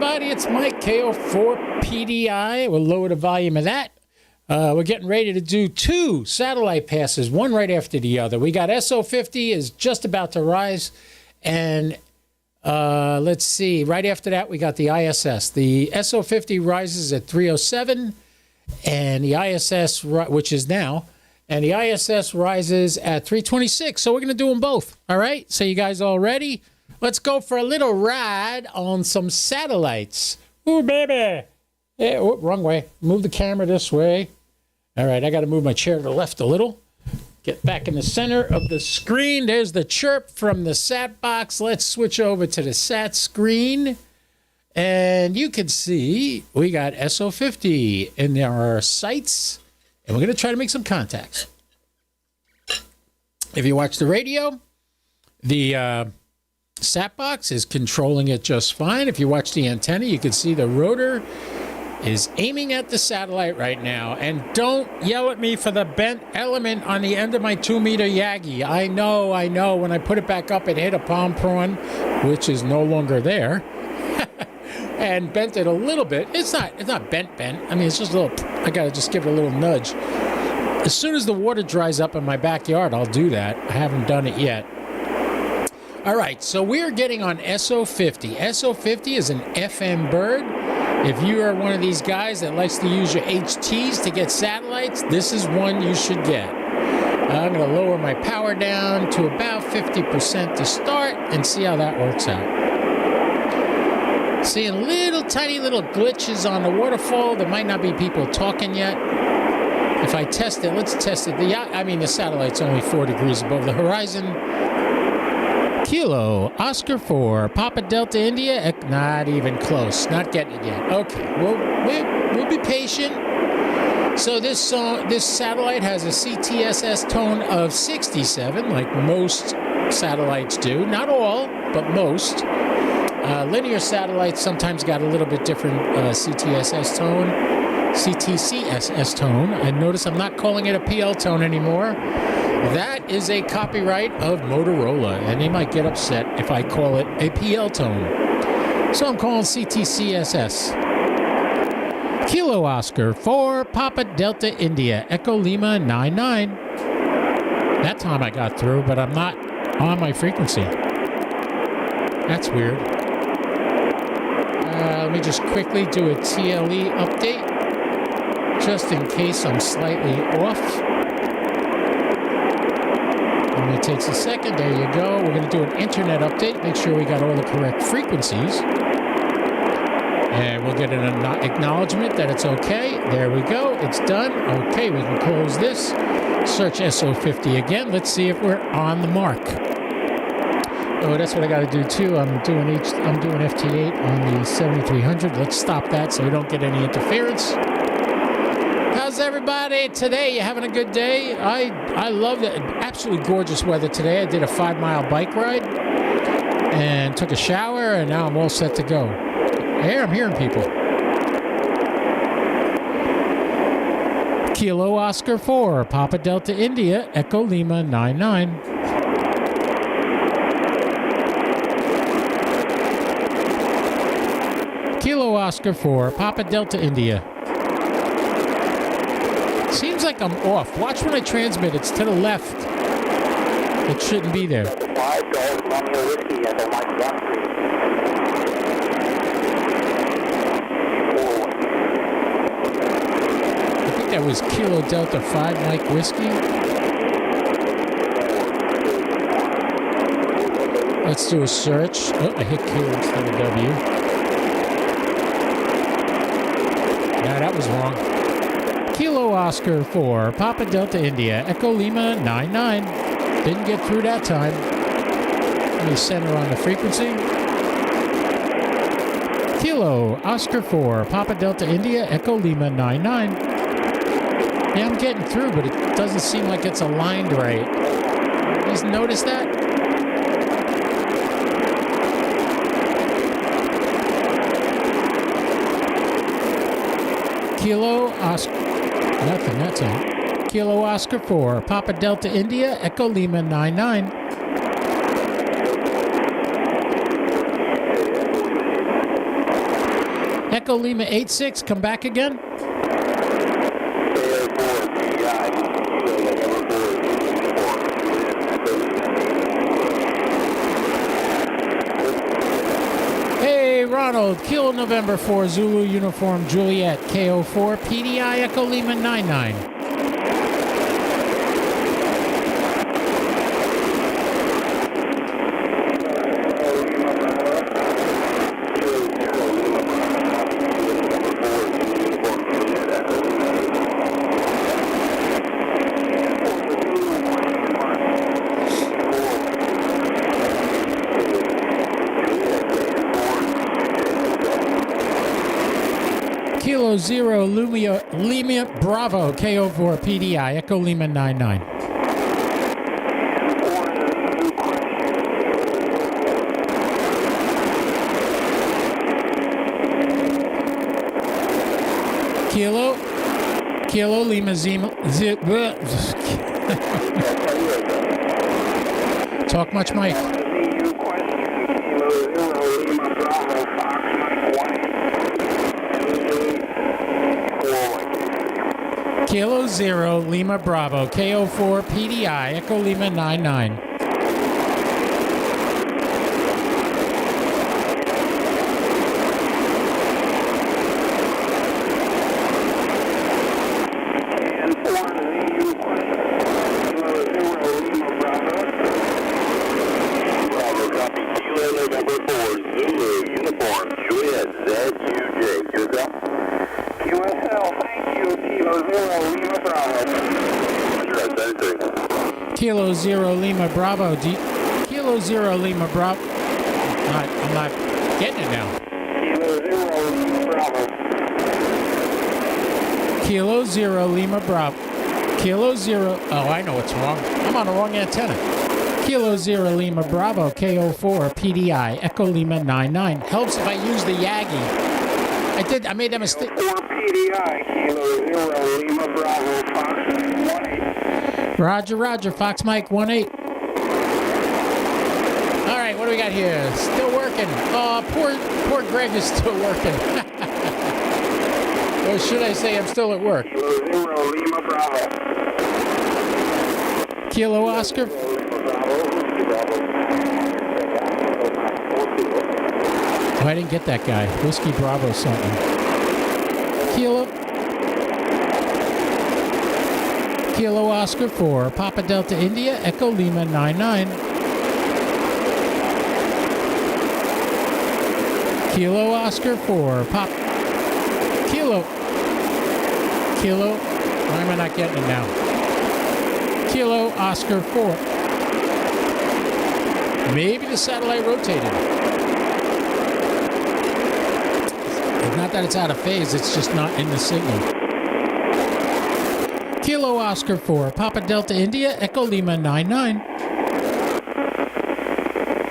everybody. It's Mike, KO4PDI. We'll lower the volume of that. We're getting ready to do 2 satellite passes, one right after the other. We got SO50 is just about to rise. And let's see, right after that, we got the ISS. The SO50 rises at 307, and the ISS, which is now, and the ISS rises at 326. So we're going to do them both. All right? So you guys all ready? Let's go for a little ride on some satellites. Ooh, baby. Yeah, oh, wrong way. Move the camera this way. All right, I got to move my chair to the left a little. Get back in the center of the screen. There's the chirp from the sat box. Let's switch over to the sat screen. And you can see we got SO50 in our sights. And we're going to try to make some contacts. If you watch the radio, the sat box is controlling it just fine. If you watch the antenna, you can see the rotor is aiming at the satellite right now. And don't yell at me for the bent element on the end of my 2-meter Yagi. I know. When I put it back up, it hit a palm prawn, which is no longer there. And bent it a little bit. It's not bent. I mean, it's just a little, I got to just give it a little nudge. As soon as the water dries up in my backyard, I'll do that. I haven't done it yet. All right, so we're getting on SO50. SO50 is an FM bird. If you are one of these guys that likes to use your HTs to get satellites, this is one you should get. I'm going to lower my power down to about 50% to start and see how that works out. Seeing tiny little glitches on the waterfall. There might not be people talking yet. If I test it, let's test it. The satellite's only 4 degrees above the horizon. Kilo, Oscar 4, Papa Delta India, not even close. Not getting it yet. Okay, we'll be patient. So this satellite has a CTSS tone of 67, like most satellites do. Not all, but most. Linear satellites sometimes got a little bit different CTSS tone, CTCSS tone. And notice I'm not calling it a PL tone anymore. That is a copyright of Motorola, and they might get upset if I call it a PL tone. So I'm calling CTCSS. Kilo Oscar 4, Papa Delta India, Echo Lima 99. That time I got through, but I'm not on my frequency. That's weird. Let me just quickly do a TLE update, just in case I'm slightly off. Only takes a second. There you go. We're going to do an internet update. Make sure we got all the correct frequencies. And we'll get an acknowledgement that it's okay. There we go. It's done. Okay, we can close this. Search SO50 again. Let's see if we're on the mark. Oh, that's what I got to do too. I'm doing FT8 on the 7300. Let's stop that so we don't get any interference. How's everybody today? You having a good day? I love it. Absolutely gorgeous weather today. I did a 5-mile bike ride and took a shower, and now I'm all set to go. Here, I'm hearing people. Kilo Oscar 4, Papa Delta India, Echo Lima 99. Kilo Oscar 4, Papa Delta India. Seems like I'm off. Watch when I transmit. It's to the left. It shouldn't be there. I think that was Kilo Delta 5 Mike Whiskey. Let's do a search. Oh, I hit Q instead of W. No, that was wrong. Kilo Oscar 4, Papa Delta India, Echo Lima 99. Didn't get through that time. Let me center on the frequency. Kilo Oscar 4, Papa Delta India, Echo Lima 99. Yeah, I'm getting through, but it doesn't seem like it's aligned right. You guys notice that? Kilo Oscar... Nothing, that's it. Kilo Oscar 4, Papa Delta India, Echo Lima 99. Echo Lima 86, come back again. Hey, Ronald, Kilo November 4, Zulu Uniform Juliet, KO4, PDI Echo Lima 99. Kilo Zero Lima Bravo KO4 PDI Echo Lima 99. Kilo Lima Zima Talk much, Mike. Kilo Zero Lima Bravo KO4 PDI Echo Lima 99. Kilo Zero Lima Bravo. Kilo Zero Lima Bravo. I'm not getting it now. Kilo Zero Lima Bravo. Kilo Zero. Oh, I know what's wrong. I'm on the wrong antenna. Kilo Zero Lima Bravo KO4 PDI Echo Lima 99. Helps if I use the Yagi. I made that mistake. 4 PDI Kilo Zero Lima Bravo Fox 18. Roger, Fox Mike 18. All right, what do we got here? Still working. Oh, poor Greg is still working. Or should I say I'm still at work? Kilo Zero Lima Bravo. Kilo Oscar. Oh, I didn't get that guy. Whiskey Bravo something. Kilo Oscar 4, Papa Delta India, Echo Lima 99. Kilo Oscar 4, Kilo. Why am I not getting it now? Kilo Oscar 4. Maybe the satellite rotated. It's not that it's out of phase, it's just not in the signal. Kilo Oscar 4, Papa Delta India, Echo Lima 99.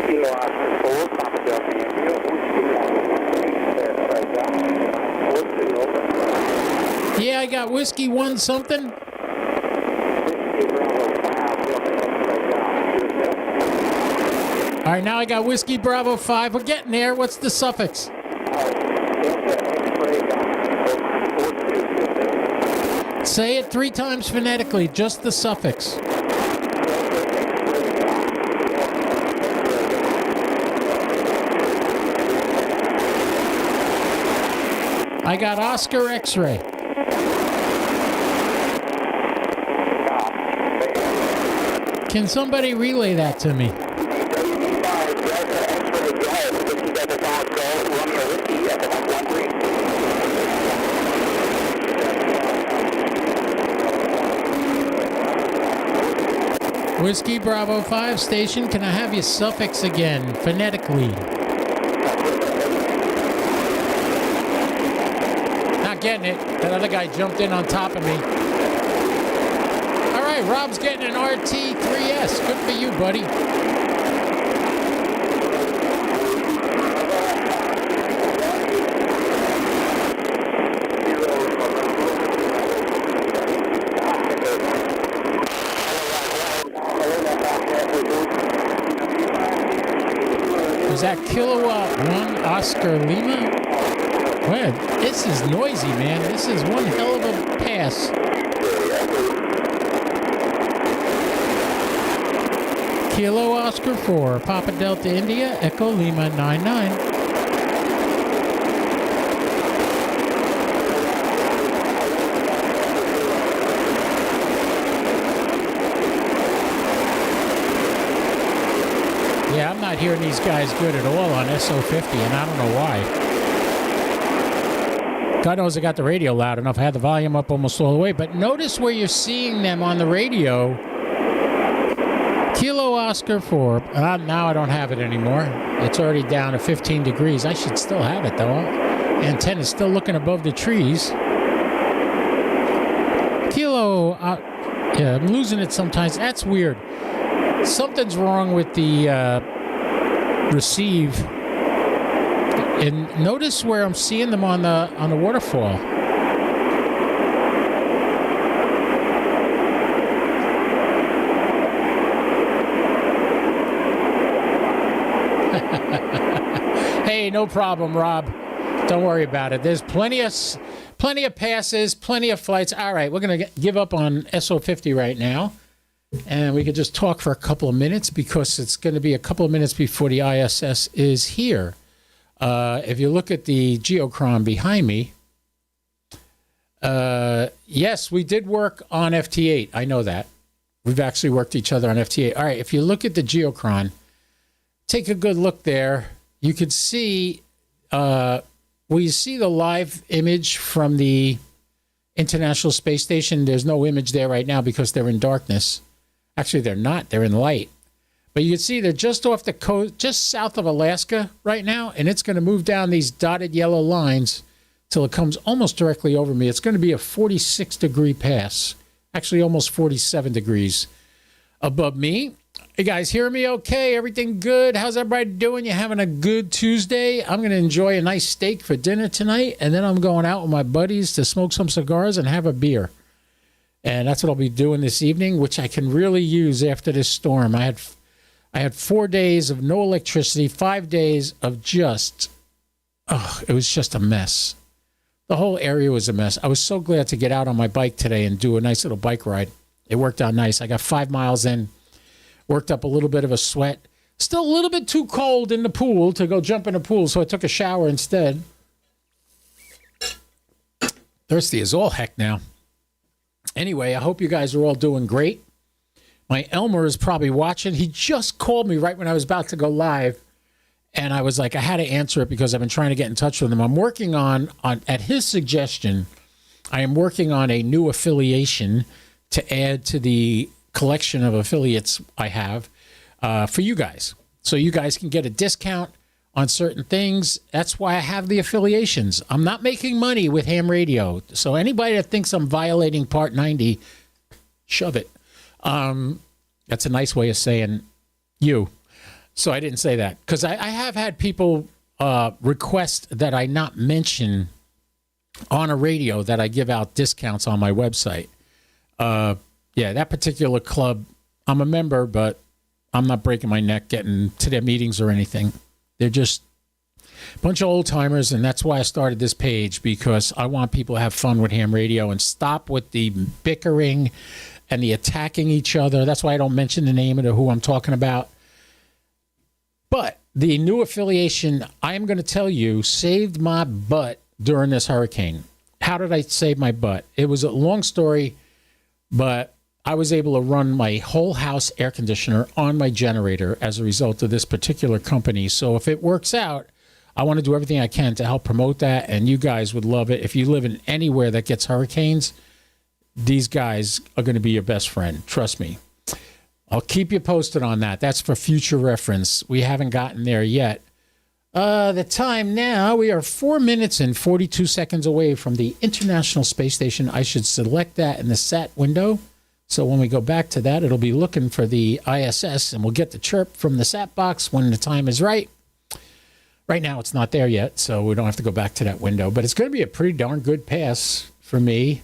Kilo Oscar 4, Papa Delta India, yeah, I got Whiskey 1 something. All right, now I got Whiskey Bravo 5. We're getting there. What's the suffix? Say it 3 times phonetically, just the suffix. I got Oscar X-ray. Can somebody relay that to me? Whiskey Bravo 5 station, can I have your suffix again, phonetically? Not getting it. That other guy jumped in on top of me. All right, Rob's getting an RT3S. Good for you, buddy. Is that Kilowatt 1 Oscar Lima? Well, this is noisy, man. This is one hell of a pass. Kilo Oscar 4, Papa Delta India, Echo Lima 99. Yeah, I'm not hearing these guys good at all on SO50, and I don't know why. God knows I got the radio loud enough. I had the volume up almost all the way. But notice where you're seeing them on the radio. Kilo Oscar 4. Now I don't have it anymore. It's already down to 15 degrees. I should still have it, though. Antenna's still looking above the trees. Kilo... yeah, I'm losing it sometimes. That's weird. Something's wrong with the receive. And notice where I'm seeing them on the waterfall. Hey, no problem, Rob. Don't worry about it. There's plenty of passes, plenty of flights. All right, we're going to give up on SO50 right now. And we could just talk for a couple of minutes because it's going to be a couple of minutes before the ISS is here. If you look at the geochron behind me, yes, we did work on FT8. I know that. We've actually worked each other on FT8. All right, if you look at the geochron, take a good look there. You could see, you see the live image from the International Space Station? There's no image there right now because they're in darkness. Actually, they're not. They're in light. But you can see they're just off the coast, just south of Alaska right now, and it's going to move down these dotted yellow lines till it comes almost directly over me. It's going to be a 46-degree pass, actually almost 47 degrees above me. Hey, guys, hear me okay? Everything good? How's everybody doing? You having a good Tuesday? I'm going to enjoy a nice steak for dinner tonight, and then I'm going out with my buddies to smoke some cigars and have a beer. And that's what I'll be doing this evening, which I can really use after this storm. I had 4 days of no electricity, 5 days of just, it was just a mess. The whole area was a mess. I was so glad to get out on my bike today and do a nice little bike ride. It worked out nice. I got 5 miles in, worked up a little bit of a sweat. Still a little bit too cold in the pool to go jump in the pool, so I took a shower instead. Thirsty as all heck now. Anyway, I hope you guys are all doing great. My Elmer is probably watching. He just called me right when I was about to go live. And I was like, I had to answer it because I've been trying to get in touch with him. I'm working on at his suggestion, I am working on a new affiliation to add to the collection of affiliates I have for you guys. So you guys can get a discount on certain things. That's why I have the affiliations. I'm not making money with ham radio. So anybody that thinks I'm violating Part 90, shove it. That's a nice way of saying you. So I didn't say that because I have had people request that I not mention on a radio that I give out discounts on my website. Yeah, that particular club, I'm a member, but I'm not breaking my neck getting to their meetings or anything. They're just a bunch of old timers, and that's why I started this page, because I want people to have fun with ham radio and stop with the bickering and the attacking each other. That's why I don't mention the name of who I'm talking about. But the new affiliation, I am going to tell you, saved my butt during this hurricane. How did I save my butt? It was a long story, but I was able to run my whole house air conditioner on my generator as a result of this particular company. So if it works out, I want to do everything I can to help promote that, and you guys would love it. If you live in anywhere that gets hurricanes, these guys are going to be your best friend. Trust me. I'll keep you posted on that. That's for future reference. We haven't gotten there yet. The time now, we are 4 minutes and 42 seconds away from the International Space Station. I should select that in the SAT window. So when we go back to that, it'll be looking for the ISS, and we'll get the chirp from the SAT box when the time is right. Right now, it's not there yet, so we don't have to go back to that window. But it's going to be a pretty darn good pass for me.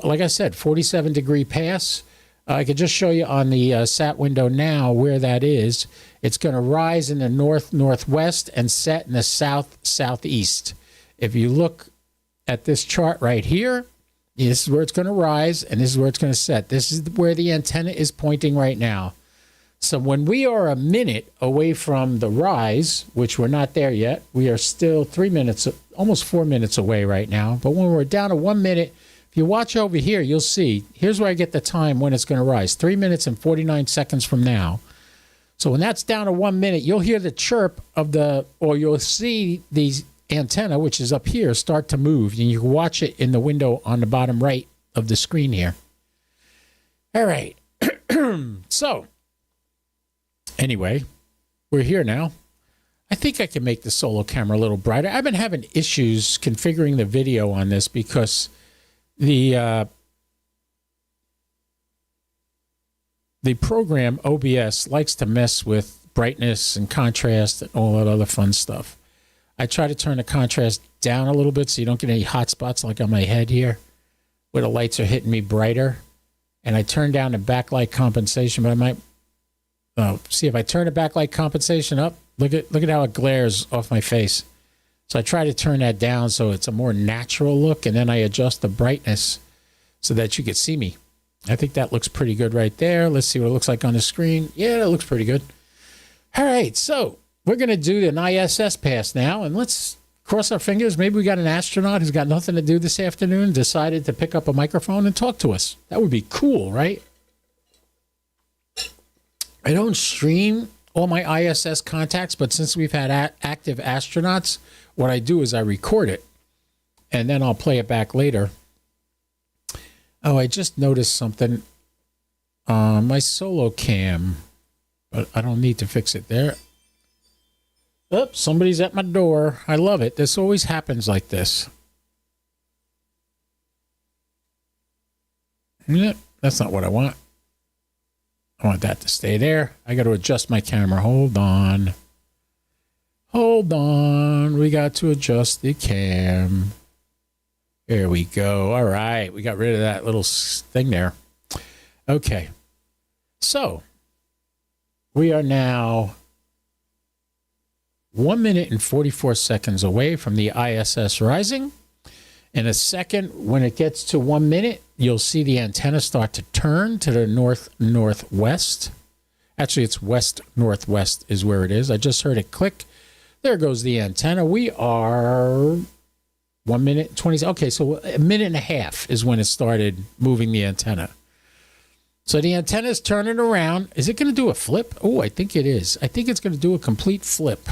Like I said, 47-degree pass. I could just show you on the SAT window now where that is. It's going to rise in the north-northwest and set in the south-southeast If you look at this chart right here, this is where it's going to rise, and this is where it's going to set. This is where the antenna is pointing right now. So when we are a minute away from the rise, which we're not there yet, we are still 3 minutes, almost 4 minutes away right now. But when we're down to 1 minute, if you watch over here, you'll see, here's where I get the time when it's going to rise, 3 minutes and 49 seconds from now. So when that's down to 1 minute, you'll hear the chirp of or you'll see the antenna, which is up here, start to move. And you can watch it in the window on the bottom right of the screen here. All right. So, anyway, we're here now. I think I can make the solo camera a little brighter. I've been having issues configuring the video on this because the program OBS likes to mess with brightness and contrast and all that other fun stuff. I try to turn the contrast down a little bit so you don't get any hot spots like on my head here where the lights are hitting me brighter. And I turn down the backlight compensation, but I might see if I turn the backlight compensation up. Look at how it glares off my face. So I try to turn that down so it's a more natural look, and then I adjust the brightness so that you can see me. I think that looks pretty good right there. Let's see what it looks like on the screen. Yeah, that looks pretty good. All right, so we're going to do an ISS pass now, and let's cross our fingers. Maybe we got an astronaut who's got nothing to do this afternoon, decided to pick up a microphone and talk to us. That would be cool, right? I don't stream all my ISS contacts, but since we've had active astronauts, what I do is I record it, and then I'll play it back later. Oh, I just noticed something on my solo cam, but I don't need to fix it there. Oops, somebody's at my door. I love it. This always happens like this. Yep, that's not what I want. I want that to stay there. I got to adjust my camera. Hold on. Hold on. We got to adjust the cam. There we go. All right. We got rid of that little thing there. Okay. So we are now 1 minute and 44 seconds away from the ISS rising. In a second, when it gets to 1 minute, you'll see the antenna start to turn to the north-northwest. Actually, it's west-northwest is where it is. I just heard it click. There goes the antenna. We are 1 minute, 20. Okay, so a minute and a half is when it started moving the antenna. So the antenna is turning around. Is it going to do a flip? Oh, I think it is. I think it's going to do a complete flip.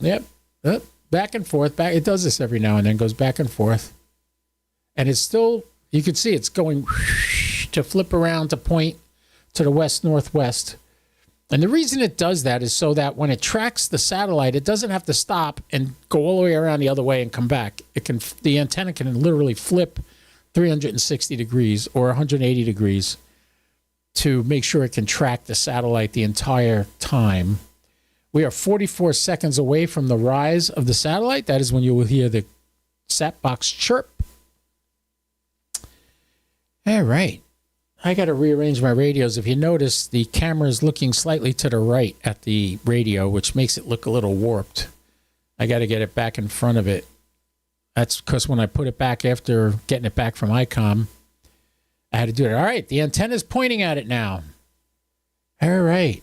Yep. Back and forth. Back. It does this every now and then, goes back and forth. And it's still, you can see it's going to flip around to point to the west-northwest. And the reason it does that is so that when it tracks the satellite, it doesn't have to stop and go all the way around the other way and come back. The antenna can literally flip 360 degrees or 180 degrees to make sure it can track the satellite the entire time. We are 44 seconds away from the rise of the satellite. That is when you will hear the sat box chirp. All right. I got to rearrange my radios. If you notice, the camera is looking slightly to the right at the radio, which makes it look a little warped. I got to get it back in front of it. That's because when I put it back after getting it back from ICOM, I had to do it. All right. The antenna is pointing at it now. All right.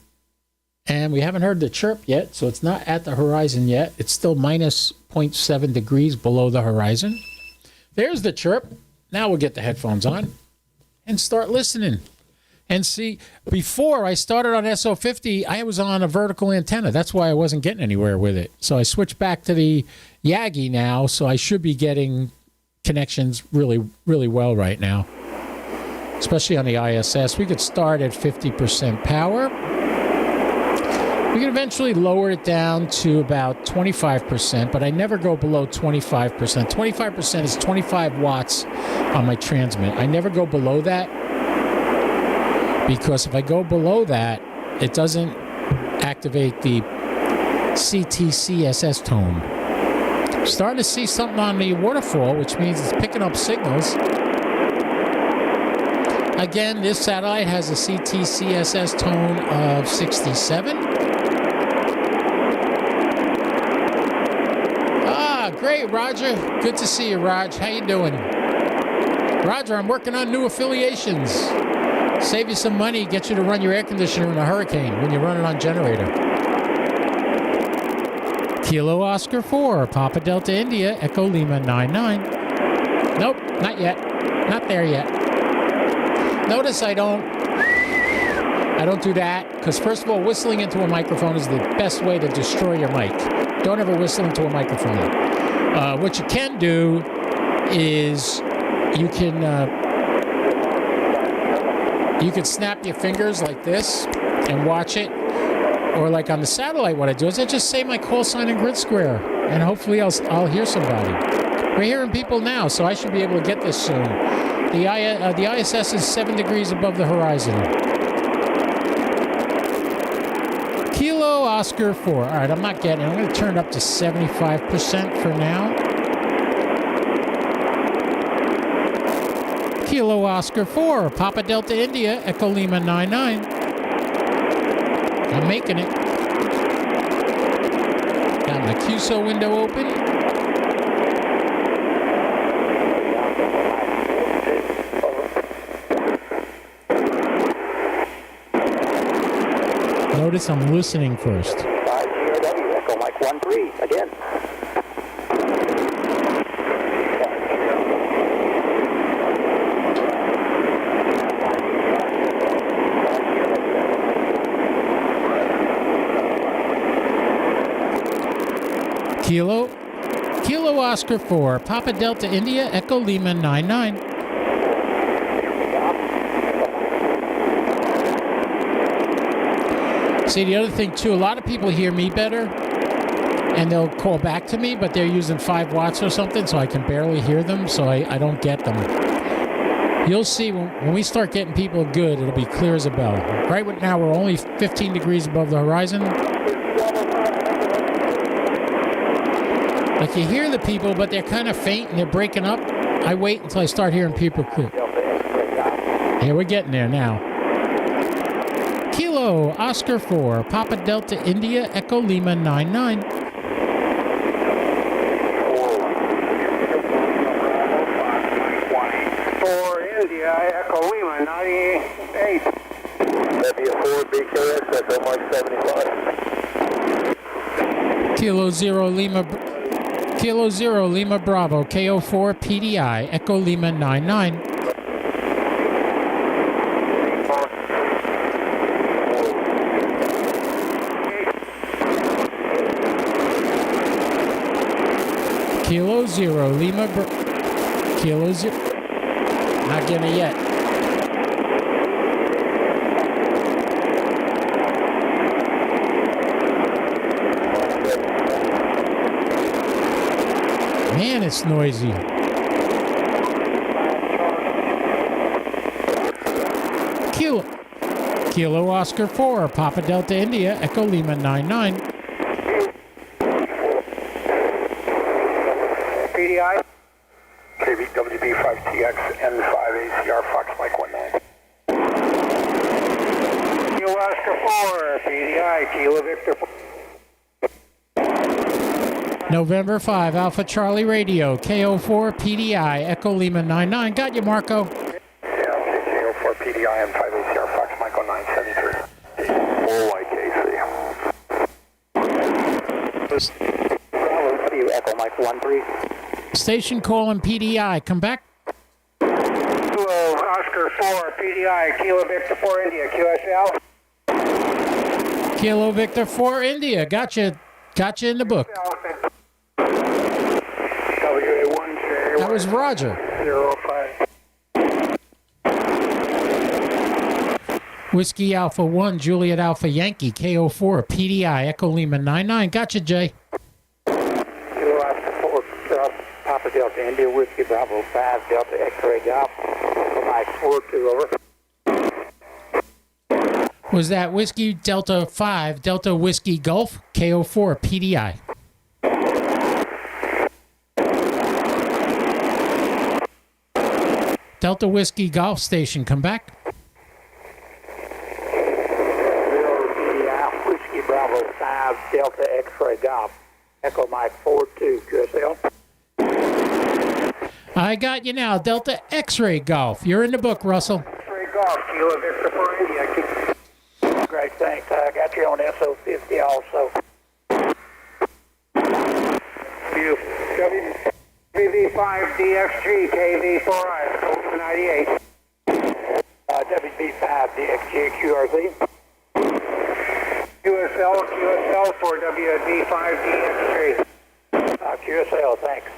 And we haven't heard the chirp yet, so it's not at the horizon yet. It's still minus 0.7 degrees below the horizon. There's the chirp. Now we'll get the headphones on and start listening. And see, before I started on SO50, I was on a vertical antenna. That's why I wasn't getting anywhere with it. So I switched back to the Yagi now, so I should be getting connections really, really well right now, especially on the ISS. We could start at 50% power. We can eventually lower it down to about 25%, but I never go below 25%. 25% is 25 watts on my transmit. I never go below that because if I go below that, it doesn't activate the CTCSS tone. I'm starting to see something on the waterfall, which means it's picking up signals. Again, this satellite has a CTCSS tone of 67. Hey, Roger. Good to see you, Raj. How you doing? Roger, I'm working on new affiliations. Save you some money, get you to run your air conditioner in a hurricane when you run it on generator. Kilo Oscar 4, Papa Delta India, Echo Lima 99. Nope, not yet. Not there yet. Notice I don't do that, because first of all, whistling into a microphone is the best way to destroy your mic. Don't ever whistle into a microphone. What you can do is you can snap your fingers like this and watch it. Or like on the satellite, what I do is I just say my call sign in grid square, and hopefully I'll hear somebody. We're hearing people now, so I should be able to get this soon. The ISS is 7 degrees above the horizon. Kilo Oscar 4. All right, I'm not getting it. I'm going to turn it up to 75% for now. Kilo Oscar 4, Papa Delta India, Echo Lima 99. I'm making it. Got my QSO window open. Notice I'm listening first. 5 GRW, Echo Mike 13, again. Kilo Oscar 4, Papa Delta India, Echo Lima 99. See, the other thing, too, a lot of people hear me better, and they'll call back to me, but they're using 5 watts or something, so I can barely hear them, so I don't get them. You'll see when we start getting people good, it'll be clear as a bell. Right now, we're only 15 degrees above the horizon. Like, you hear the people, but they're kind of faint and they're breaking up. I wait until I start hearing people clear. Yeah, we're getting there now. Kilo Oscar 4, Papa Delta India, Echo Lima 99. For India, Echo Lima 98. That'd be a 4 BKS, Echo Mike 75. Kilo Zero Lima Bravo, KO4 PDI, Echo Lima 99. Kilo Zero Lima Kilo Zero. Not getting it yet. Man, it's noisy. Kilo Oscar 4, Papa Delta India, Echo Lima 99. PDI. KBWB5TX N5ACR Fox Mike 19. Kilo Oscar 4, PDI, Kilo Victor 4. November 5, Alpha Charlie Radio, KO4 PDI, Echo Lima 99. Got you, Marco. Yeah, okay, KO4 PDI and 5ACR Fox Mike 973. Bravo to you, Echo Mike 13. Station calling PDI. Come back. Kilo Oscar 4, PDI, Kilo Victor 4 India, QSL. Kilo Victor 4 India. Gotcha in the book. WA1J. That was Roger. 05. Whiskey Alpha 1, Juliet Alpha Yankee, KO4, PDI, Echo Lima 99. Gotcha, Jay. Kilo Oscar 4, Papa Delta India, Whiskey Bravo 5, Delta X-Ray Golf. Mike 42, over. Was that Whiskey Delta 5, Delta Whiskey Gulf, KO4, PDI? Delta Whiskey Golf Station, come back. Whiskey Bravo 5, Delta X-Ray Golf. Echo Mike 42, QSL. I got you now. Delta X-ray Golf. You're in the book, Russell. X-ray Golf, Kilo Victor for India. Great, thanks. I got you on SO50 also. You. WV5DXG, KV4I, 98. WV5DXG, QRZ. QSL for WV5DXG. QSL, thanks.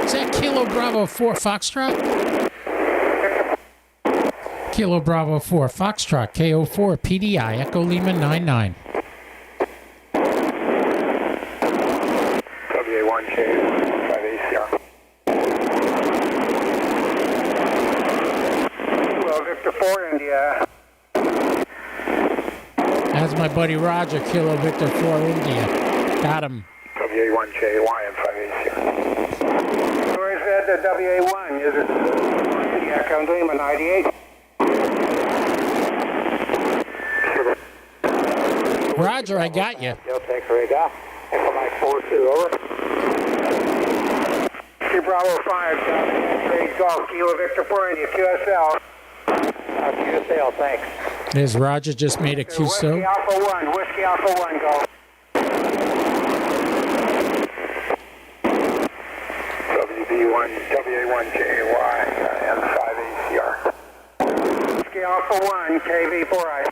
Is that Kilo Bravo 4 Foxtrot? Kilo Bravo 4 Foxtrot, KO4 PDI, Echo Lima 99. WA1K, 5ACR. Well, Victor 4 India. That's my buddy Roger, Kilo Victor 4 India. Got him. WA1K, YM5ACR. Where is that, the WA1? Is it India, Echo Lima 98? Roger, I got you. Delta X-ray Golf. Echo Mike 42, over. Bravo 5, Delta X-ray Golf, Kilo Victor 4 India, QSL. QSL, thanks. There's Roger, just made a QSO. Whiskey Alpha 1, go. WA1JY, M5ACR. Whiskey Alpha 1, KV4I.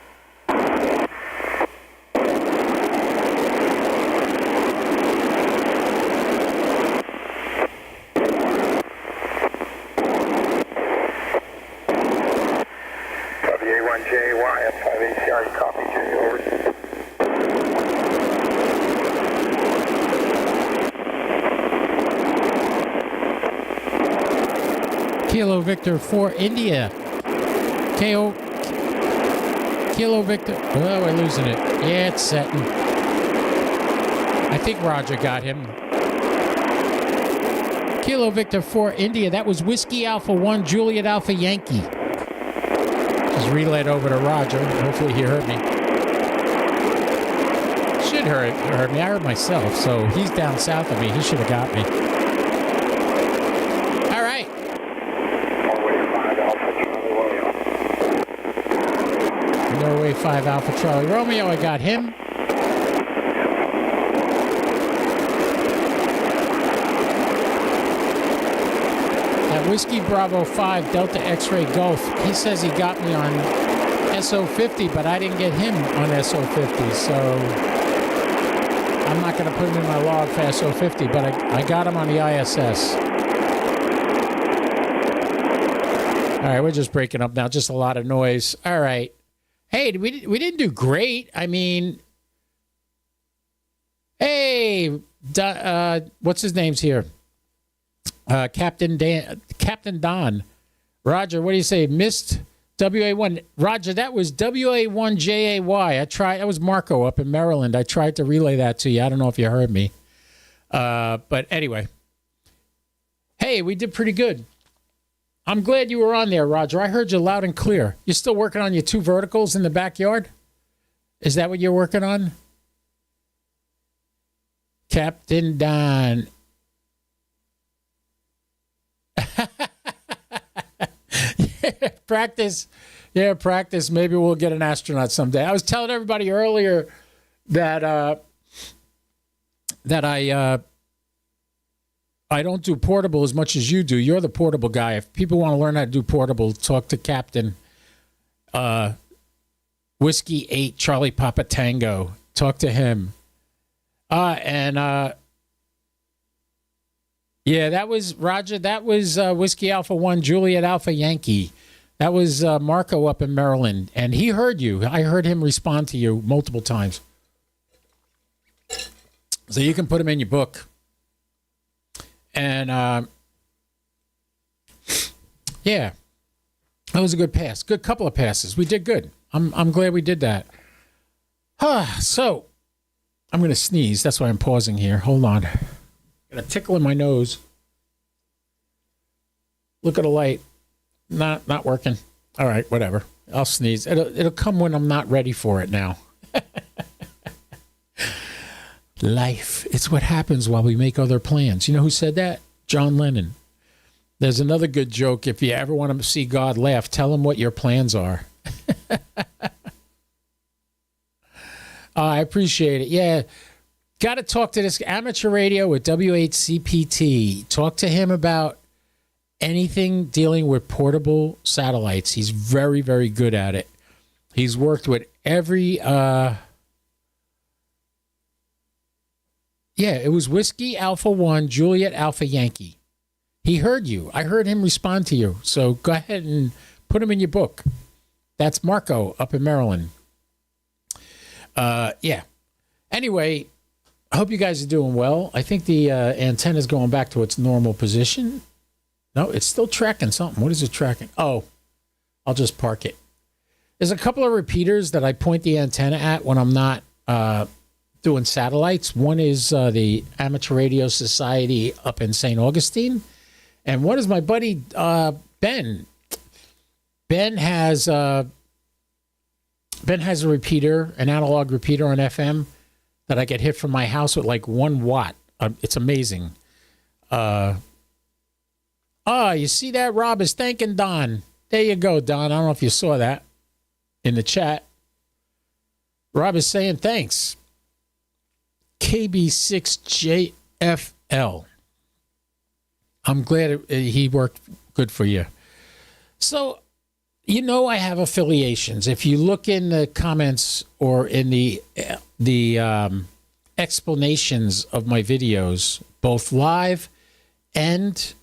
WA1JY, M5ACR, copy, J, over. Kilo Victor 4 India. KO. Kilo Victor. Oh, we're losing it. Yeah, it's setting. I think Roger got him. Kilo Victor 4 India. That was Whiskey Alpha 1 Juliet Alpha Yankee. Just relayed over to Roger. Hopefully he heard me. Should heard me. I heard myself. So he's down south of me. He should have got me. All right. Norway 5 Alpha Charlie Romeo. I got him. That Whiskey Bravo 5 Delta X-ray Golf. He says he got me on SO50, but I didn't get him on SO50, so I'm not going to put him in my log for SO50, but I got him on the ISS. All right, we're just breaking up now. Just a lot of noise. All right. Hey, we didn't do great. I mean, hey, what's his name's here? Captain Don. Roger, what do you say? Missed WA1. Roger, that was WA1JAY. That was Marco up in Maryland. I tried to relay that to you. I don't know if you heard me. But anyway. Hey, we did pretty good. I'm glad you were on there, Roger. I heard you loud and clear. You're still working on your 2 verticals in the backyard? Is that what you're working on? Captain Don. Yeah, practice. Yeah, practice. Maybe we'll get an astronaut someday. I was telling everybody earlier that I don't do portable as much as you do. You're the portable guy. If people want to learn how to do portable, talk to Captain Whiskey 8 Charlie Papa Tango. Talk to him. Yeah, that was Roger. That was Whiskey Alpha 1 Juliet Alpha Yankee. That was Marco up in Maryland, and he heard you. I heard him respond to you multiple times. So you can put him in your book. And yeah, that was a good pass. Good couple of passes. We did good. I'm glad we did that. So I'm going to sneeze. That's why I'm pausing here. Hold on. Got a tickle in my nose. Look at the light. Not working. All right, whatever. I'll sneeze. It'll come when I'm not ready for it now. Life. It's what happens while we make other plans. You know who said that? John Lennon. There's another good joke. If you ever want to see God laugh, tell him what your plans are. I appreciate it. Yeah. Got to talk to this amateur radio with WHCPT. Talk to him about anything dealing with portable satellites. He's very, very good at it. He's worked with every, it was Whiskey Alpha 1, Juliet Alpha Yankee. He heard you. I heard him respond to you. So go ahead and put him in your book. That's Marco up in Maryland. Anyway, I hope you guys are doing well. I think the antenna is going back to its normal position. No, it's still tracking something. What is it tracking? Oh, I'll just park it. There's a couple of repeaters that I point the antenna at when I'm not doing satellites. One is the Amateur Radio Society up in St. Augustine. And one is my buddy Ben. Ben has a repeater, an analog repeater on FM that I get hit from my house with like 1 watt. It's amazing. You see that? Rob is thanking Don. There you go, Don. I don't know if you saw that in the chat. Rob is saying thanks. KB6JFL. I'm glad he worked good for you. So, I have affiliations. If you look in the comments or in the explanations of my videos, both live and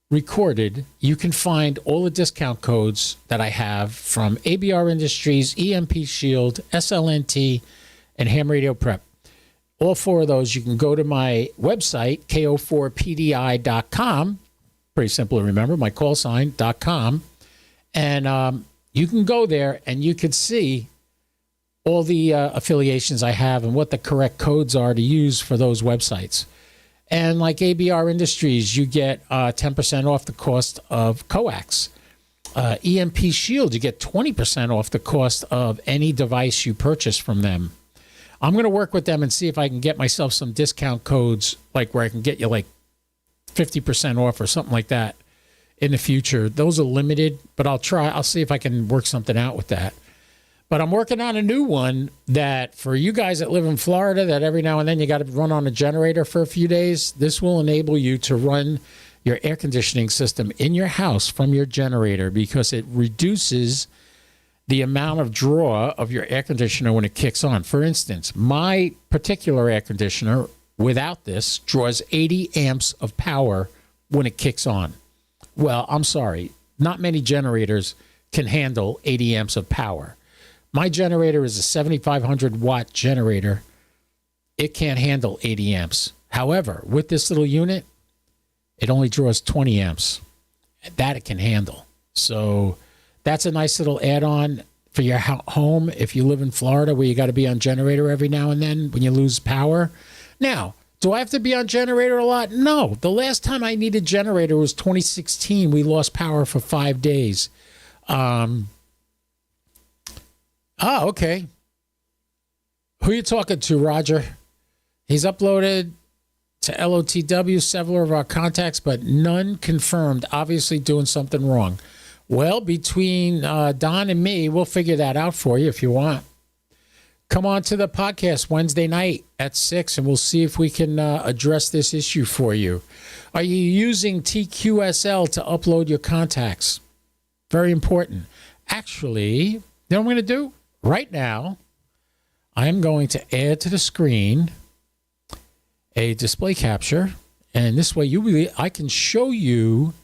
recorded, you can find all the discount codes that I have from ABR Industries, EMP Shield, SLNT, and Ham Radio Prep. All 4 of those, you can go to my website, ko4pdi.com. Pretty simple to remember, my call sign.com. And you can go there and you can see all the affiliations I have and what the correct codes are to use for those websites. And like ABR Industries, you get 10% off the cost of coax. EMP Shield, you get 20% off the cost of any device you purchase from them. I'm going to work with them and see if I can get myself some discount codes, like where I can get you like 50% off or something like that in the future. Those are limited, but I'll try. I'll see if I can work something out with that. But I'm working on a new one that for you guys that live in Florida, that every now and then you got to run on a generator for a few days. This will enable you to run your air conditioning system in your house from your generator because it reduces the amount of draw of your air conditioner when it kicks on. For instance, my particular air conditioner without this draws 80 amps of power when it kicks on. Well, I'm sorry. Not many generators can handle 80 amps of power. My generator is a 7,500 watt generator. It can't handle 80 amps. However, with this little unit, it only draws 20 amps. That it can handle. So that's a nice little add-on for your home if you live in Florida where you got to be on generator every now and then when you lose power. Now, do I have to be on generator a lot? No. The last time I needed generator was 2016. We lost power for 5 days. Okay. Who are you talking to, Roger? He's uploaded to LOTW several of our contacts, but none confirmed. Obviously doing something wrong. Well, between Don and me, we'll figure that out for you if you want. Come on to the podcast Wednesday night at 6, and we'll see if we can address this issue for you. Are you using TQSL to upload your contacts? Very important. Actually, you know what I'm going to do? Right now, I'm going to add to the screen a display capture, and this way I can show you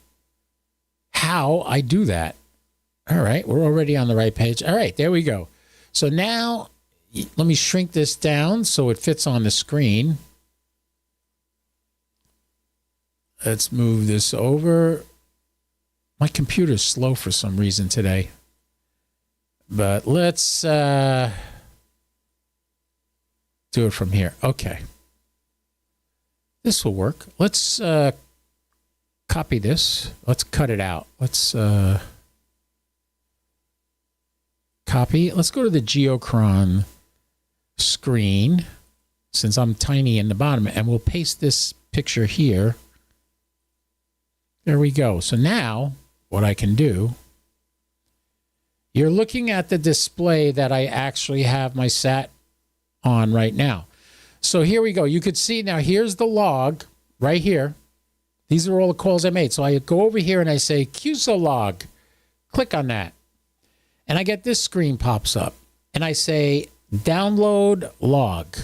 how I do that. All right, we're already on the right page. All right, there we go. So now, let me shrink this down so it fits on the screen. Let's move this over. My computer's slow for some reason today. But let's do it from here. Okay. This will work. Let's copy this. Let's cut it out. Let's copy. Let's go to the Geochron screen since I'm tiny in the bottom, and we'll paste this picture here. There we go. So now what I can do, you're looking at the display that I actually have my sat on right now. So here we go. You could see now, here's the log right here. These are all the calls I made. So I go over here and I say QSO log. Click on that. And I get this screen pops up. And I say download log.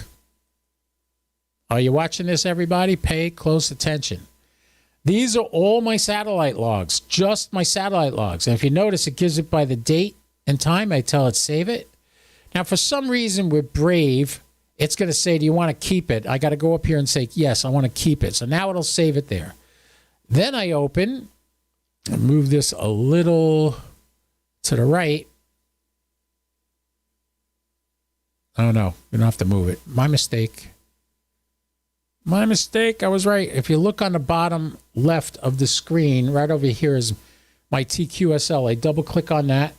Are you watching this, everybody? Pay close attention. These are all my satellite logs, just my satellite logs. And if you notice, it gives it by the date and time. I tell it save it. Now, for some reason with Brave, it's going to say, do you want to keep it? I got to go up here and say, yes, I want to keep it. So now it'll save it there. Then I open and move this a little to the right. Oh, no, you don't have to move it. My mistake. My mistake. I was right. If you look on the bottom left of the screen, right over here is my TQSL. I double click on that,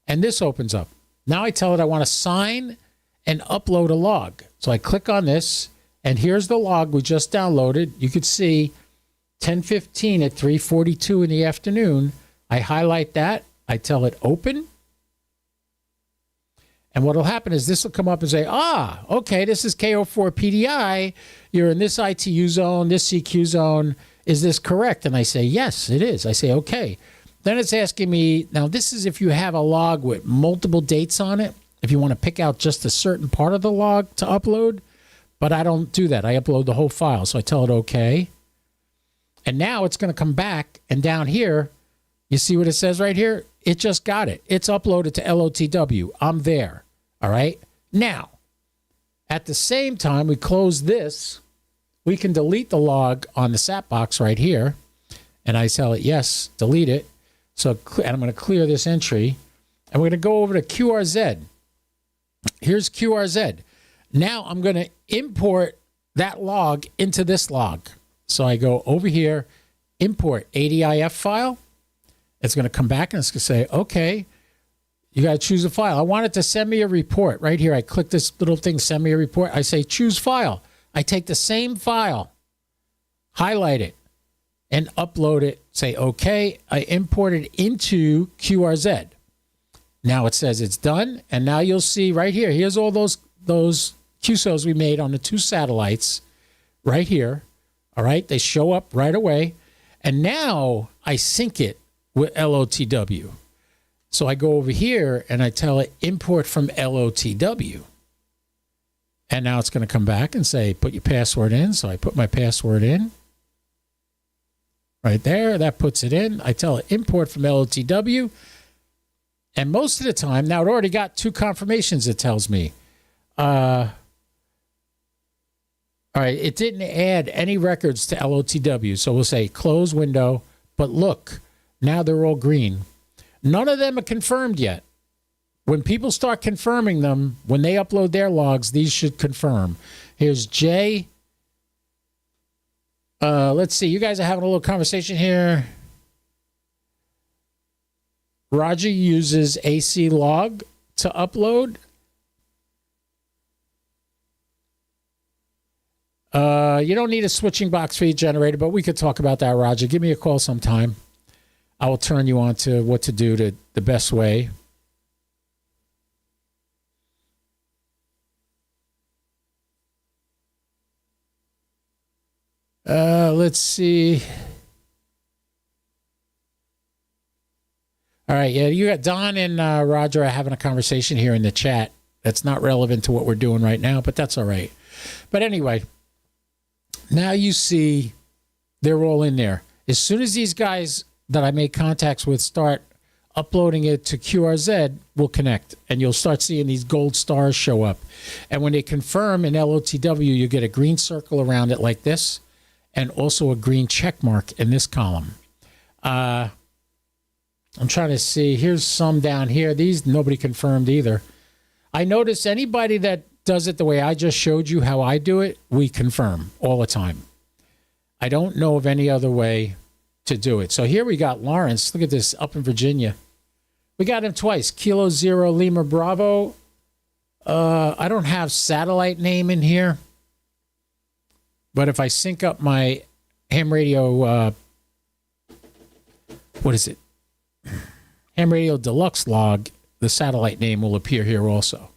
and this opens up. Now I tell it I want to sign and upload a log. So I click on this, and here's the log we just downloaded. You could see 10:15 at 3:42 in the afternoon. I highlight that. I tell it open. And what will happen is this will come up and say, okay, this is KO4 PDI. You're in this ITU zone, this CQ zone. Is this correct? And I say, yes, it is. I say, okay. Then it's asking me, now this is if you have a log with multiple dates on it, if you want to pick out just a certain part of the log to upload. But I don't do that. I upload the whole file. So I tell it, okay. And now it's going to come back. And down here, you see what it says right here? It just got it. It's uploaded to LOTW. I'm there. All right. Now, at the same time, we close this. We can delete the log on the SAT box right here. And I tell it, yes, delete it. So, and I'm going to clear this entry. And we're going to go over to QRZ. Here's QRZ. Now I'm going to import that log into this log. So I go over here, import ADIF file. It's going to come back and it's going to say, okay, you got to choose a file. I want it to send me a report. Right here, I click this little thing, send me a report. I say, choose file. I take the same file, highlight it, and upload it. Say, okay, I import it into QRZ. Now it says it's done. And now you'll see right here, here's all those QSOs we made on the two satellites right here. All right, they show up right away. And now I sync it with LOTW. So I go over here and I tell it import from LOTW. And now it's going to come back and say, put your password in. So I put my password in. Right there, that puts it in. I tell it import from LOTW. And most of the time, now it already got two confirmations, it tells me. All right, it didn't add any records to LOTW. So we'll say close window. But look, now they're all green. None of them are confirmed yet. When people start confirming them, when they upload their logs, these should confirm. Here's Jay. Let's see. You guys are having a little conversation here. Roger uses AC log to upload. You don't need a switching box feed generator, but we could talk about that, Roger. Give me a call sometime. I will turn you on to what to do to the best way. Let's see. All right, yeah, you got Don and Roger are having a conversation here in the chat. That's not relevant to what we're doing right now, but that's all right. But anyway, now you see they're all in there. As soon as these guys that I made contacts with start uploading it to QRZ, we'll connect. And you'll start seeing these gold stars show up. And when they confirm in LOTW, you get a green circle around it like this, and also a green check mark in this column. I'm trying to see. Here's some down here. These, nobody confirmed either. I notice anybody that does it the way I just showed you how I do it, we confirm all the time. I don't know of any other way to do it. So here we got Lawrence. Look at this, up in Virginia. We got him twice. Kilo Zero Lima Bravo. I don't have satellite name in here. But if I sync up my ham radio what is it? Ham Radio Deluxe log, the satellite name will appear here also.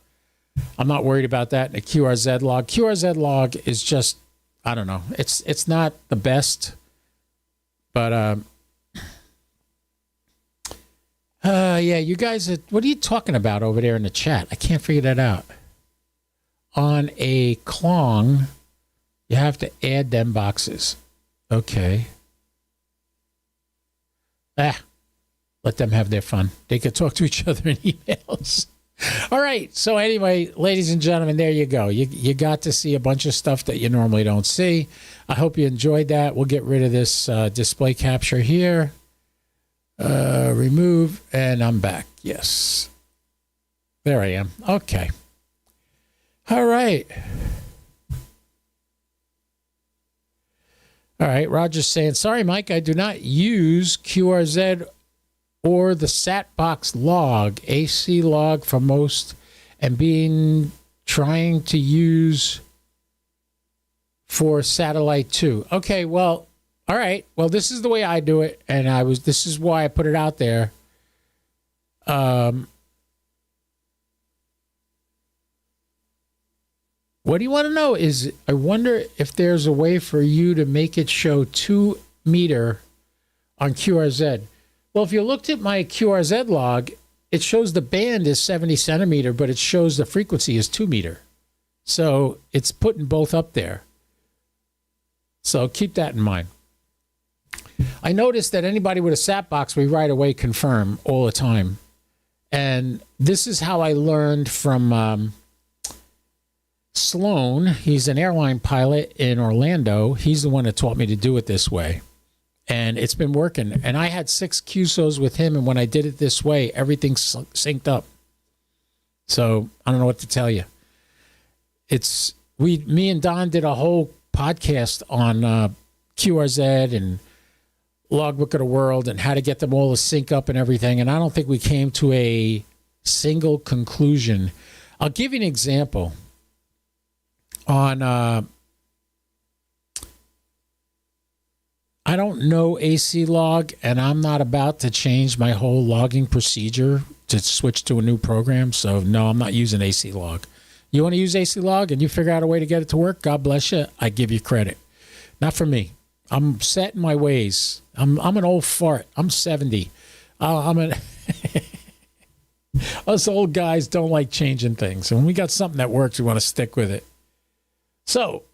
I'm not worried about that. In a QRZ log. QRZ log is just, I don't know. It's not the best, but yeah, you guys, what are you talking about over there in the chat? I can't figure that out. On a Klong, you have to add them boxes. Okay. Let them have their fun. They could talk to each other in emails. All right. So anyway, ladies and gentlemen, there you go. You got to see a bunch of stuff that you normally don't see. I hope you enjoyed that. We'll get rid of this display capture here. Remove, and I'm back. Yes. There I am. Okay. All right. All right. Roger's saying, sorry, Mike, I do not use QRZ or the SatBox log, AC log for most, and trying to use for satellite too. Okay, well, all right. Well, this is the way I do it, and this is why I put it out there. What do you want to know is, I wonder if there's a way for you to make it show 2 meter on QRZ. Well, if you looked at my QRZ log, it shows the band is 70 centimeter, but it shows the frequency is 2 meter. So it's putting both up there. So keep that in mind. I noticed that anybody with a sat box, we right away confirm all the time. And this is how I learned from Sloan. He's an airline pilot in Orlando. He's the one that taught me to do it this way. And it's been working. And I had 6 QSOs with him, and when I did it this way, everything synced up. So I don't know what to tell you. Me and Don did a whole podcast on QRZ and Logbook of the World and how to get them all to sync up and everything. And I don't think we came to a single conclusion. I'll give you an example. On I don't know AC log, and I'm not about to change my whole logging procedure to switch to a new program. So no, I'm not using AC log. You want to use AC log and you figure out a way to get it to work, God bless you. I give you credit. Not for me. I'm set in my ways. I'm an old fart. I'm 70. Us old guys don't like changing things. And when we got something that works, we want to stick with it. So,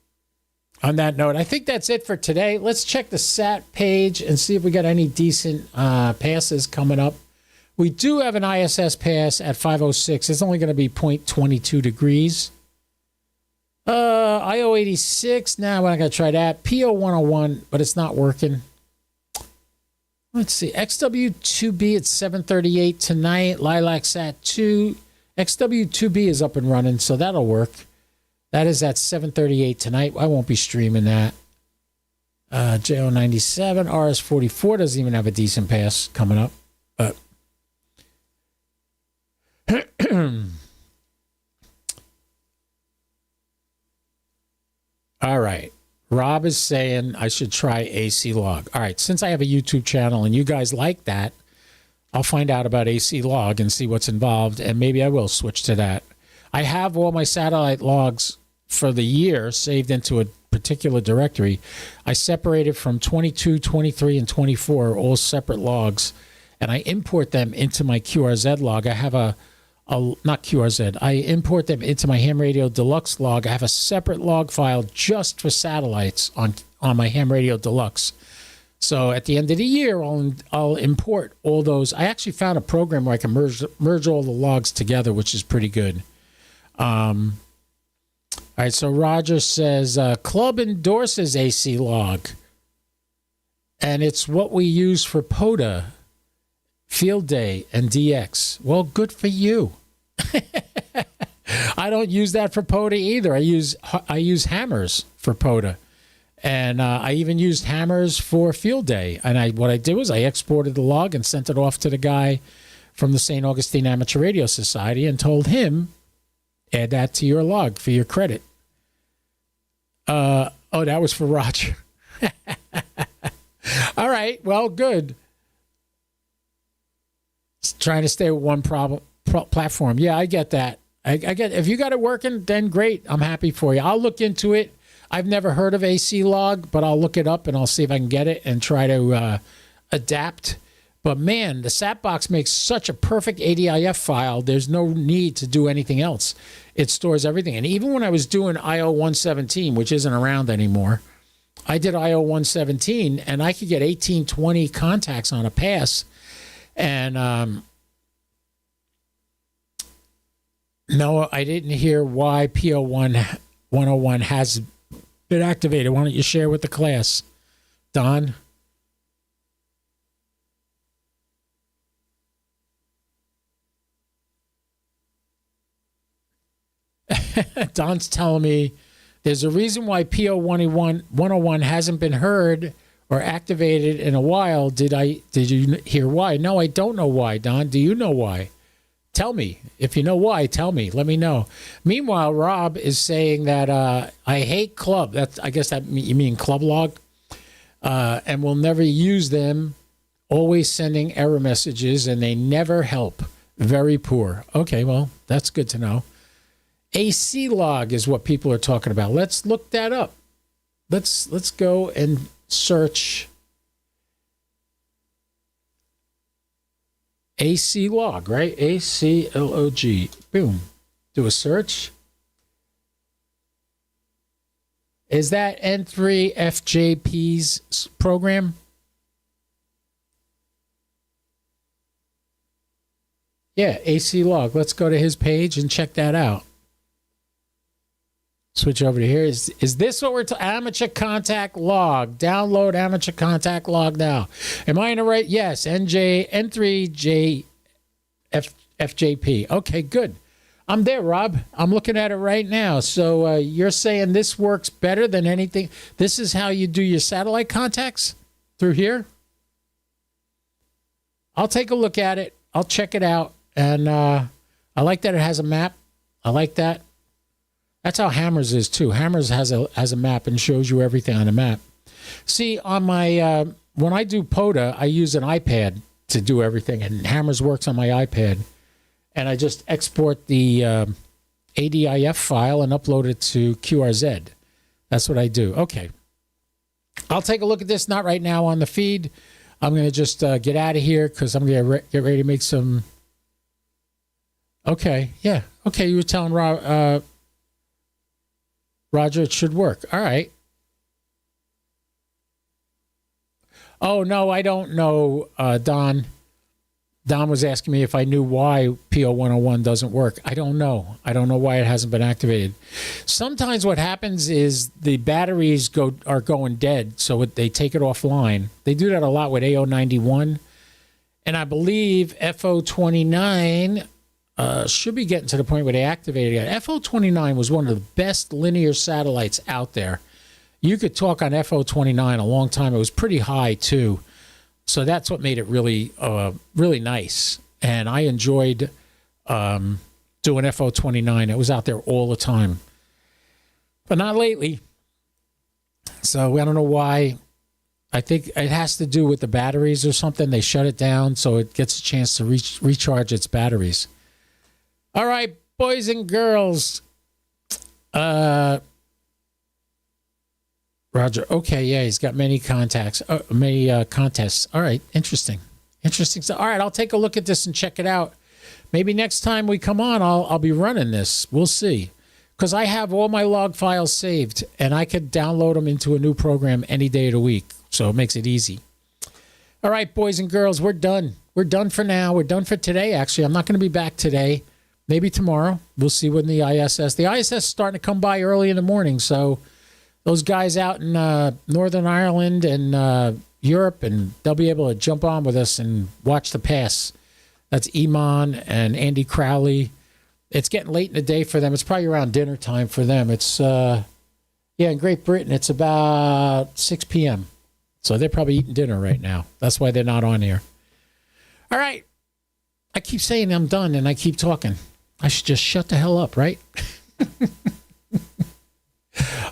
on that note, I think that's it for today. Let's check the SAT page and see if we got any decent passes coming up. We do have an ISS pass at 506. It's only going to be 0.22 degrees. IO 86. Now we're not going to try that. PO 101, but it's not working. Let's see. XW2B at 7:38 tonight. Lilac Sat 2. XW2B is up and running, so that'll work. That is at 7:38 tonight. I won't be streaming that. JO97, RS44 doesn't even have a decent pass coming up. But all right. Rob is saying I should try AC log. All right. Since I have a YouTube channel and you guys like that, I'll find out about AC log and see what's involved, and maybe I will switch to that. I have all my satellite logs for the year saved into a particular directory. I separated from 22, 23, and 24, all separate logs, and I import them into my QRZ log. I have not QRZ. I import them into my Ham Radio Deluxe log. I have a separate log file just for satellites on my Ham Radio Deluxe. So at the end of the year, I'll import all those. I actually found a program where I can merge all the logs together, which is pretty good. All right, so Roger says, Club endorses AC log, and it's what we use for POTA, Field Day, and DX. Well, good for you. I don't use that for POTA either. I use hammers for POTA, and I even used hammers for Field Day. And what I did was I exported the log and sent it off to the guy from the St. Augustine Amateur Radio Society and told him, add that to your log for your credit. That was for Roger. All right. Well, good. Trying to stay with one platform. Yeah, I get that. I get, if you got it working, then great. I'm happy for you. I'll look into it. I've never heard of AC Log, but I'll look it up and I'll see if I can get it and try to adapt. But man, the SATbox makes such a perfect ADIF file. There's no need to do anything else. It stores everything. And even when I was doing IO 117, which isn't around anymore, I did IO 117 and I could get 18, 20 contacts on a pass. And no, I didn't hear why PO 101 has been activated. Why don't you share with the class, Don? Don's telling me there's a reason why PO 101 hasn't been heard or activated in a while. Did you hear why? No, I don't know why, Don. Do you know why? Tell me. If you know why, tell me. Let me know. Meanwhile, Rob is saying that I hate Club. I guess that you mean Club Log. And will never use them. Always sending error messages, and they never help. Very poor. Okay, well, that's good to know. AC Log is what people are talking about. Let's look that up. Let's go and search AC Log, right? ACLOG. Boom. Do a search. Is that N3FJP's program? Yeah, AC Log. Let's go to his page and check that out. Switch over to here. Is this what we're talking? Amateur contact log. Download amateur contact log now. Am I in the right? Yes. N3JFJP. Okay, good. I'm there, Rob. I'm looking at it right now. So you're saying this works better than anything? This is how you do your satellite contacts? Through here? I'll take a look at it. I'll check it out. And I like that it has a map. I like that. That's how Hammers is too. Hammers has a map and shows you everything on a map. See, on my when I do POTA, I use an iPad to do everything, and Hammers works on my iPad. And I just export the ADIF file and upload it to QRZ. That's what I do. Okay. I'll take a look at this. Not right now on the feed. I'm going to just get out of here because I'm going to get ready to make some. Okay. Yeah. Okay. You were telling Roger, it should work. All right. Oh, no, I don't know, Don. Don was asking me if I knew why PO101 doesn't work. I don't know. I don't know why it hasn't been activated. Sometimes what happens is the batteries are going dead, so they take it offline. They do that a lot with AO91. And I believe FO29... should be getting to the point where they activated it. FO29 was one of the best linear satellites out there. You could talk on FO29 a long time. It was pretty high, too. So that's what made it really, really nice. And I enjoyed doing FO29. It was out there all the time. But not lately. So I don't know why. I think it has to do with the batteries or something. They shut it down so it gets a chance to recharge its batteries. All right, boys and girls. Roger. Okay, yeah, he's got many contests. All right, interesting. So, all right, I'll take a look at this and check it out. Maybe next time we come on, I'll be running this. We'll see. Because I have all my log files saved, and I could download them into a new program any day of the week. So it makes it easy. All right, boys and girls, we're done. We're done for now. We're done for today, actually. I'm not going to be back today. Maybe tomorrow. We'll see when the ISS is starting to come by early in the morning. So those guys out in Northern Ireland and Europe, and they'll be able to jump on with us and watch the pass. That's Iman and Andy Crowley. It's getting late in the day for them. It's probably around dinner time for them. It's, in Great Britain, it's about 6 p.m. So they're probably eating dinner right now. That's why they're not on here. All right. I keep saying I'm done, and I keep talking. I should just shut the hell up, right?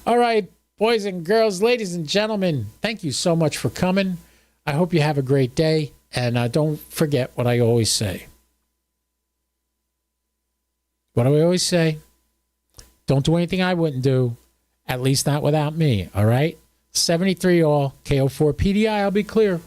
All right, boys and girls, ladies and gentlemen, thank you so much for coming. I hope you have a great day. And don't forget what I always say. What do I always say? Don't do anything I wouldn't do, at least not without me, all right? 73 all, KO4 PDI, I'll be clear.